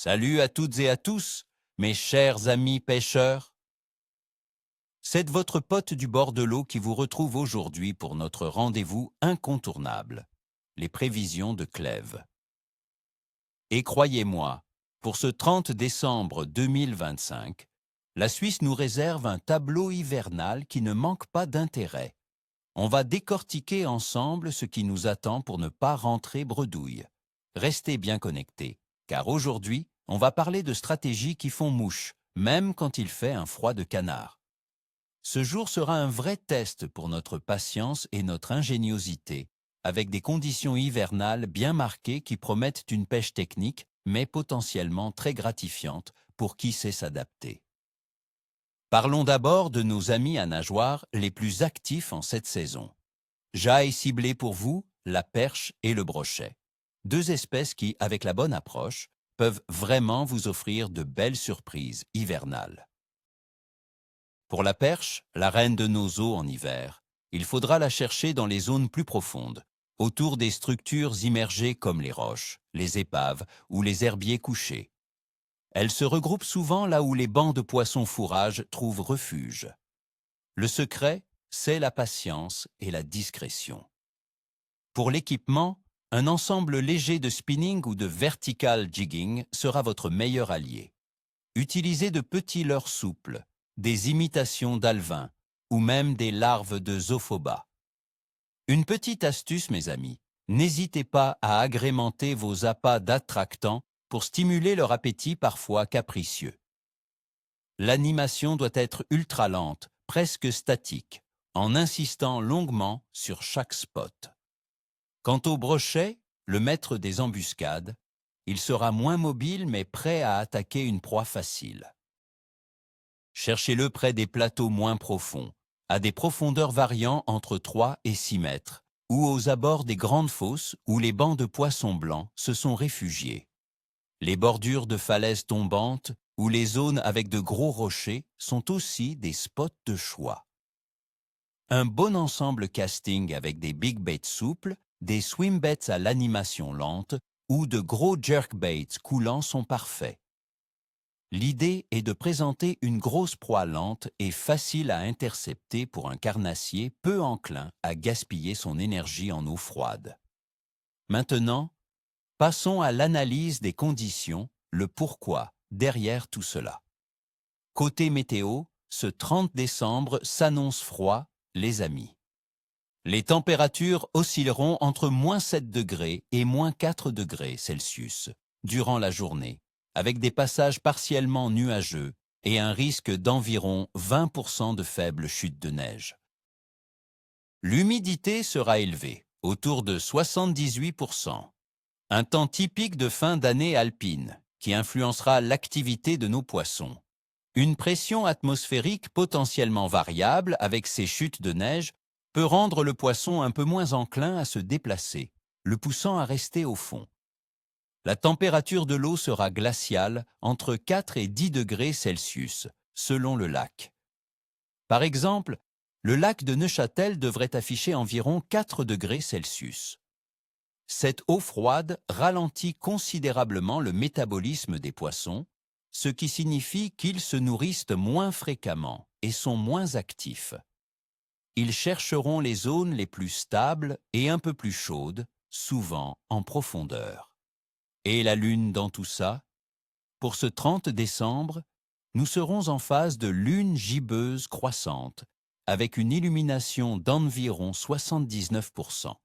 Salut à toutes et à tous, mes chers amis pêcheurs. C'est votre pote du bord de l'eau qui vous retrouve aujourd'hui pour notre rendez-vous incontournable, les prévisions de Clèves. Et croyez-moi, pour ce 30 décembre 2025, la Suisse nous réserve un tableau hivernal qui ne manque pas d'intérêt. On va décortiquer ensemble ce qui nous attend pour ne pas rentrer bredouille. Restez bien connectés, car aujourd'hui, on va parler de stratégies qui font mouche, même quand il fait un froid de canard. Ce jour sera un vrai test pour notre patience et notre ingéniosité, avec des conditions hivernales bien marquées qui promettent une pêche technique, mais potentiellement très gratifiante pour qui sait s'adapter. Parlons d'abord de nos amis à nageoires les plus actifs en cette saison. J'aille ciblé pour vous la perche et le brochet. Deux espèces qui, avec la bonne approche, peuvent vraiment vous offrir de belles surprises hivernales. Pour la perche, la reine de nos eaux en hiver, il faudra la chercher dans les zones plus profondes, autour des structures immergées comme les roches, les épaves ou les herbiers couchés. Elle se regroupe souvent là où les bancs de poissons fourrage trouvent refuge. Le secret, c'est la patience et la discrétion. Pour l'équipement, un ensemble léger de spinning ou de vertical jigging sera votre meilleur allié. Utilisez de petits leurres souples, des imitations d'alevins ou même des larves de zophoba. Une petite astuce, mes amis, n'hésitez pas à agrémenter vos appâts d'attractants pour stimuler leur appétit parfois capricieux. L'animation doit être ultra lente, presque statique, en insistant longuement sur chaque spot. Quant au brochet, le maître des embuscades, il sera moins mobile mais prêt à attaquer une proie facile. Cherchez-le près des plateaux moins profonds, à des profondeurs variant entre 3 et 6 mètres, ou aux abords des grandes fosses où les bancs de poissons blancs se sont réfugiés. Les bordures de falaises tombantes ou les zones avec de gros rochers sont aussi des spots de choix. Un bon ensemble casting avec des big baits souples, des swim baits à l'animation lente ou de gros jerkbaits coulants sont parfaits. L'idée est de présenter une grosse proie lente et facile à intercepter pour un carnassier peu enclin à gaspiller son énergie en eau froide. Maintenant, passons à l'analyse des conditions, le pourquoi derrière tout cela. Côté météo, ce 30 décembre s'annonce froid, les amis. Les températures oscilleront entre moins 7 degrés et moins 4 degrés Celsius durant la journée, avec des passages partiellement nuageux et un risque d'environ 20% de faibles chutes de neige. L'humidité sera élevée, autour de 78%. Un temps typique de fin d'année alpine, qui influencera l'activité de nos poissons. Une pression atmosphérique potentiellement variable avec ces chutes de neige peut rendre le poisson un peu moins enclin à se déplacer, le poussant à rester au fond. La température de l'eau sera glaciale entre 4 et 10 degrés Celsius, selon le lac. Par exemple, le lac de Neuchâtel devrait afficher environ 4 degrés Celsius. Cette eau froide ralentit considérablement le métabolisme des poissons, ce qui signifie qu'ils se nourrissent moins fréquemment et sont moins actifs. Ils chercheront les zones les plus stables et un peu plus chaudes, souvent en profondeur. Et la lune dans tout ça? Pour ce 30 décembre, nous serons en phase de lune gibbeuse croissante, avec une illumination d'environ 79%.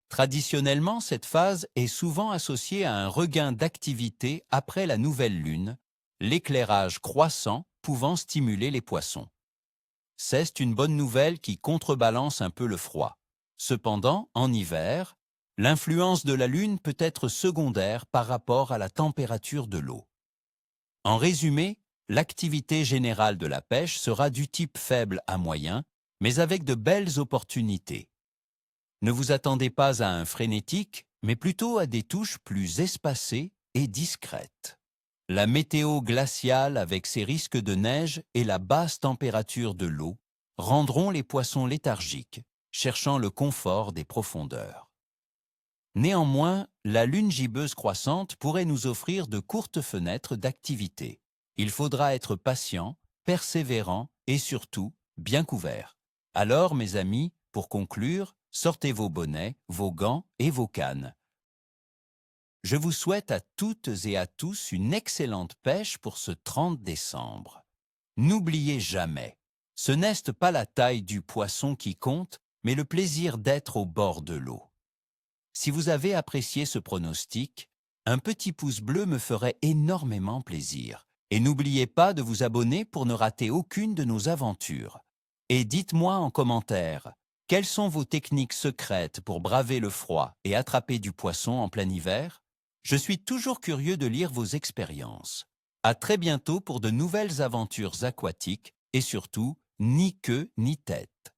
Traditionnellement, cette phase est souvent associée à un regain d'activité après la nouvelle lune, l'éclairage croissant pouvant stimuler les poissons. C'est une bonne nouvelle qui contrebalance un peu le froid. Cependant, en hiver, l'influence de la lune peut être secondaire par rapport à la température de l'eau. En résumé, l'activité générale de la pêche sera du type faible à moyen, mais avec de belles opportunités. Ne vous attendez pas à un frénétique, mais plutôt à des touches plus espacées et discrètes. La météo glaciale avec ses risques de neige et la basse température de l'eau rendront les poissons léthargiques, cherchant le confort des profondeurs. Néanmoins, la lune gibbeuse croissante pourrait nous offrir de courtes fenêtres d'activité. Il faudra être patient, persévérant et surtout bien couvert. Alors, mes amis, pour conclure, sortez vos bonnets, vos gants et vos cannes. Je vous souhaite à toutes et à tous une excellente pêche pour ce 30 décembre. N'oubliez jamais, ce n'est pas la taille du poisson qui compte, mais le plaisir d'être au bord de l'eau. Si vous avez apprécié ce pronostic, un petit pouce bleu me ferait énormément plaisir. Et n'oubliez pas de vous abonner pour ne rater aucune de nos aventures. Et dites-moi en commentaire, quelles sont vos techniques secrètes pour braver le froid et attraper du poisson en plein hiver? Je suis toujours curieux de lire vos expériences. À très bientôt pour de nouvelles aventures aquatiques et surtout, ni queue ni tête.